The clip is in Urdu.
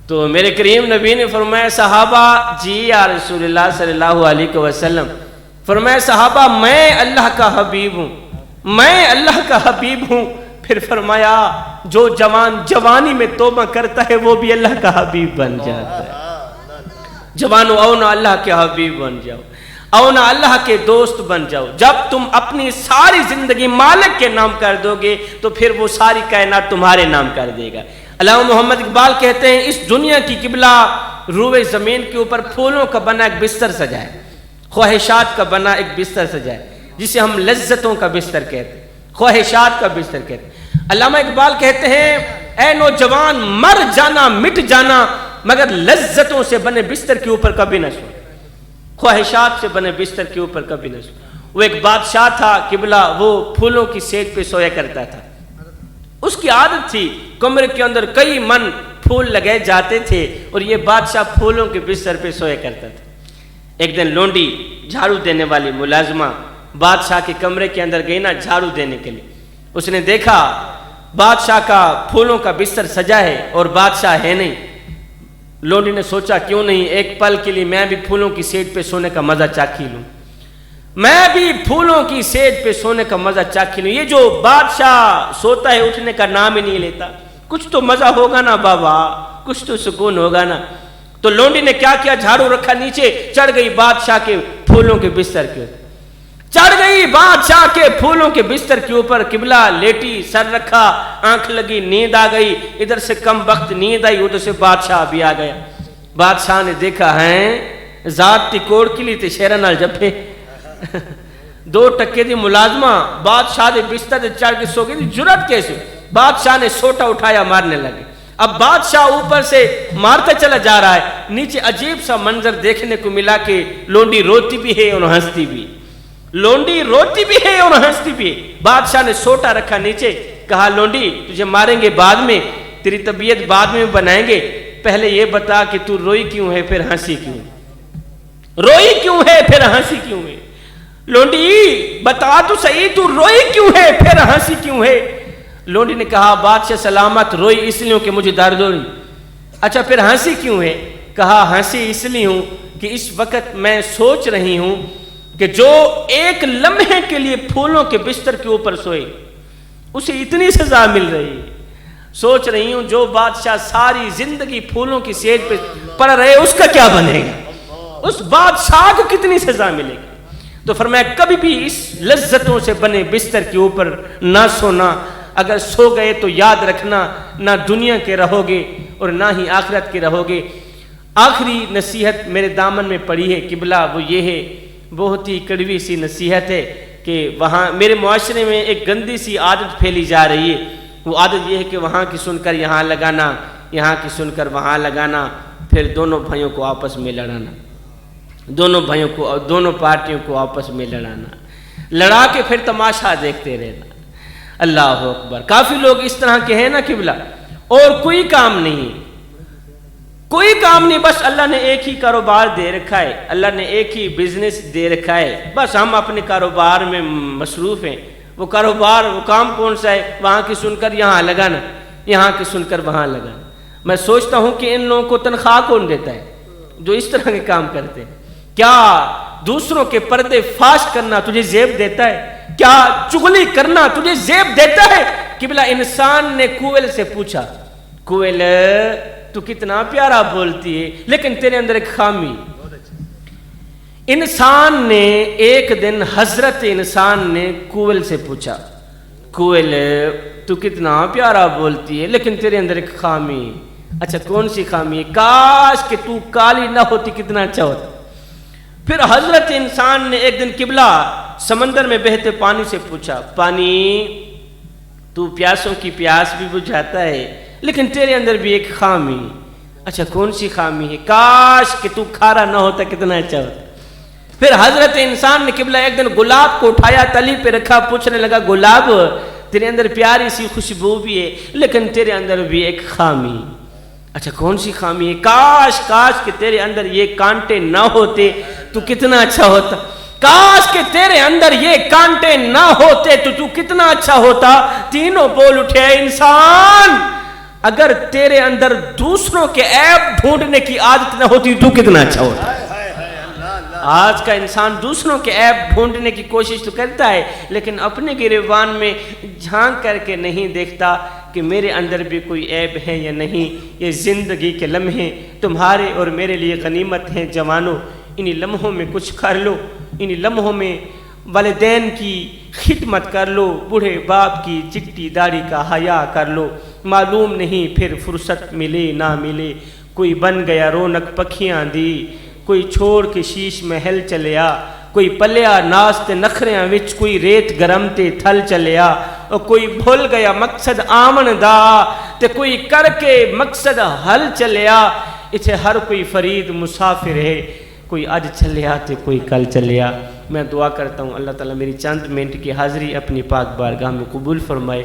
تو میرے کریم نبی نے فرمایا صحابہ جی یا رسول اللہ صلی اللہ علیہ وسلم، فرمایا صحابہ میں اللہ کا حبیب ہوں، میں اللہ کا حبیب ہوں۔ پھر فرمایا جو جوان جوانی میں توبہ کرتا ہے وہ بھی اللہ کا حبیب بن جاتا ہے۔ جوانو او نہ اللہ کے حبیب بن جاؤ، او نہ اللہ کے دوست بن جاؤ۔ جب تم اپنی ساری زندگی مالک کے نام کر دو گے تو پھر وہ ساری کائنات تمہارے نام کر دے گا۔ علامہ محمد اقبال کہتے ہیں اس دنیا کی قبلہ روئے زمین کے اوپر پھولوں کا بنا ایک بستر سجائے، خواہشات کا بنا ایک بستر سجائے، جسے ہم لذتوں کا بستر کہتے ہیں، خواہشات کا بستر کہتے ہیں۔ علامہ اقبال کہتے ہیں اے نوجوان مر جانا مٹ جانا مگر لذتوں سے بنے بستر کے اوپر کبھی نہ سو، خواہشات سے بنے بستر کے اوپر کبھی نہ سو۔ وہ ایک بادشاہ تھا قبلہ، وہ پھولوں کی سیج پہ سویا کرتا تھا۔ اس کی عادت تھی کمرے کے اندر کئی من پھول لگائے جاتے تھے اور یہ بادشاہ پھولوں کے بستر پہ سویا کرتا تھا۔ ایک دن لونڈی جھاڑو دینے والی ملازمہ بادشاہ کے کمرے کے اندر گئی نا جھاڑو دینے کے لیے۔ اس نے دیکھا بادشاہ کا پھولوں کا بستر سجا ہے اور بادشاہ ہے نہیں۔ لونڈی نے سوچا کیوں نہیں ایک پل کے لیے میں بھی پھولوں کی سیج پہ سونے کا مزہ چاکھی لوں، میں بھی پھولوں کی سیج پہ سونے کا مزہ چاکھی لوں۔ یہ جو بادشاہ سوتا ہے اٹھنے کا نام ہی نہیں لیتا، کچھ تو مزہ ہوگا نا بابا، کچھ تو سکون ہوگا نا۔ تو لونڈی نے کیا کیا، جھاڑو رکھا نیچے، چڑھ گئی بادشاہ کے پھولوں کے بستر کے اوپر، چڑھ گئی بادشاہ کے پھولوں کے بستر کے اوپر، قبلہ لیٹی، سر رکھا، آنکھ لگی، نیند آ گئی۔ ادھر سے کم وقت نیند آئی، ادھر سے بادشاہ بھی آ گیا۔ بادشاہ نے دیکھا ہے ذات تی کوڑ کی لی تے شیرہ نال جپے، 2 ٹکے دی ملازمہ بادشاہ دے بستر دے چڑھ کے سو گئی تھی، جرات کیسے؟ بادشاہ نے سوٹا اٹھایا مارنے لگے۔ اب بادشاہ اوپر سے مارتا چلا جا رہا ہے، نیچے عجیب سا منظر دیکھنے کو ملا کہ لونڈی روتی بھی ہے اور ہنستی بھی، لونڈی روتی بھی ہے اور ہنستی بھی ہے۔ بادشاہ نے سوٹا رکھا نیچے، کہا لونڈی تجھے ماریں گے بعد میں، تیری طبیعت بعد میں بنائیں گے، پہلے یہ بتا کہ تو روئی کیوں ہے پھر ہنسی کیوں ہے، روئی کیوں ہے پھر ہنسی کیوں ہے؟ لونڈی بتا تو صحیح تو روئی کیوں ہے پھر ہنسی کیوں ہے؟ لونڈی نے کہا بادشاہ سلامت روئی اس لیے کہ مجھے درد ہو رہی۔ اچھا پھر ہنسی کیوں ہے؟ کہا ہنسی اس لیے ہوں کہ اس وقت میں سوچ رہی ہوں کہ جو ایک لمحے کے لیے پھولوں کے بستر کے اوپر سوئے اسے اتنی سزا مل رہی ہے۔ سوچ رہی ہوں جو بادشاہ ساری زندگی پھولوں کی سیج پہ پڑ رہے اس کا کیا بنے گا، اس بادشاہ کو کتنی سزا ملے گی۔ تو فرمایا کبھی بھی اس لذتوں سے بنے بستر کے اوپر نہ سونا، اگر سو گئے تو یاد رکھنا نہ دنیا کے رہو گے اور نہ ہی آخرت کے رہو گے۔ آخری نصیحت میرے دامن میں پڑی ہے قبلہ، وہ یہ ہے، بہت ہی کڑوی سی نصیحت ہے کہ وہاں میرے معاشرے میں ایک گندی سی عادت پھیلی جا رہی ہے۔ وہ عادت یہ ہے کہ وہاں کی سن کر یہاں لگانا، یہاں کی سن کر وہاں لگانا، پھر دونوں بھائیوں کو آپس میں لڑانا، دونوں پارٹیوں کو آپس میں لڑانا، لڑا کے پھر تماشا دیکھتے رہنا۔ اللہ اکبر، کافی لوگ اس طرح کے ہیں نا قبلہ، اور کوئی کام نہیں، کوئی کام نہیں، بس اللہ نے ایک ہی کاروبار دے رکھا ہے، اللہ نے ایک ہی بزنس دے رکھا ہے، بس ہم اپنے کاروبار میں مصروف ہیں۔ وہ کاروبار، وہ کام کون سا ہے؟ وہاں کی سن کر یہاں لگانا، یہاں کی سن کر وہاں لگانا۔ میں سوچتا ہوں کہ ان لوگوں کو تنخواہ کون دیتا ہے جو اس طرح کے کام کرتے ہیں؟ کیا دوسروں کے پردے فاش کرنا تجھے زیب دیتا ہے؟ کیا چغلی کرنا تجھے زیب دیتا ہے؟ قبلہ انسان نے کوئل سے پوچھا، کوئل تو کتنا پیارا بولتی ہے لیکن تیرے اندر ایک خامی۔ انسان نے ایک دن حضرت انسان نے کوئل سے پوچھا، کوئل تو کتنا پیارا بولتی ہے لیکن تیرے اندر ایک خامی۔ اچھا کون سی خامی ہے؟ کاش کہ تو کالی نہ ہوتی کتنا اچھا ہوتا۔ پھر حضرت انسان نے ایک دن قبلہ سمندر میں بہتے پانی سے پوچھا، پانی تو پیاسوں کی پیاس بھی بجھاتا ہے لیکن تیرے اندر بھی ایک خامی۔ اچھا کون سی خامی ہے؟ کاش کہ تو کھارا نہ ہوتا کتنا اچھا ہوتا۔ پھر حضرت انسان نے قبلہ ایک دن گلاب کو اٹھایا، تلی پہ رکھا، پوچھنے لگا گلاب تیرے اندر پیاری سی خوشبو بھی ہے لیکن تیرے اندر بھی ایک خامی۔ اچھا کون سی خامی ہے؟ کاش کہ تیرے اندر یہ کانٹے نہ ہوتے تو کتنا اچھا ہوتا، کاش کہ تیرے اندر یہ کانٹے نہ ہوتے تو کتنا اچھا ہوتا۔ تینوں بول اٹھے انسان اگر تیرے اندر دوسروں کے عیب ڈھونڈنے کی عادت نہ ہوتی تو کتنا اچھا ہوتا. آج کا انسان دوسروں کے عیب ڈھونڈنے کی کوشش تو کرتا ہے لیکن اپنے گریبان میں جھانک کر کے نہیں دیکھتا کہ میرے اندر بھی کوئی عیب ہے یا نہیں. یہ زندگی کے لمحے تمہارے اور میرے لیے غنیمت ہیں جوانوں. انہی لمحوں میں کچھ کر لو, انہی لمحوں میں والدین کی خدمت کر لو, بوڑھے باپ کی چٹی داڑھی کا حیا کر لو. معلوم نہیں پھر فرصت ملے نہ ملے. کوئی بن گیا رونق پکھیاں دی, کوئی چھوڑ کے شیش محل چلیا, کوئی پلیا ناس تے نخریاں وچ, کوئی ریت گرم تے تھل چلیا, اور کوئی بھول گیا مقصد آمن دا تے کوئی کر کے مقصد حل چلیا. اتھے ہر کوئی فرید مسافر ہے, کوئی آج چلیا تے کوئی کل چلیا. میں دعا کرتا ہوں اللہ تعالیٰ میری چند منٹ کی حاضری اپنی پاک بارگاہ میں قبول فرمائے.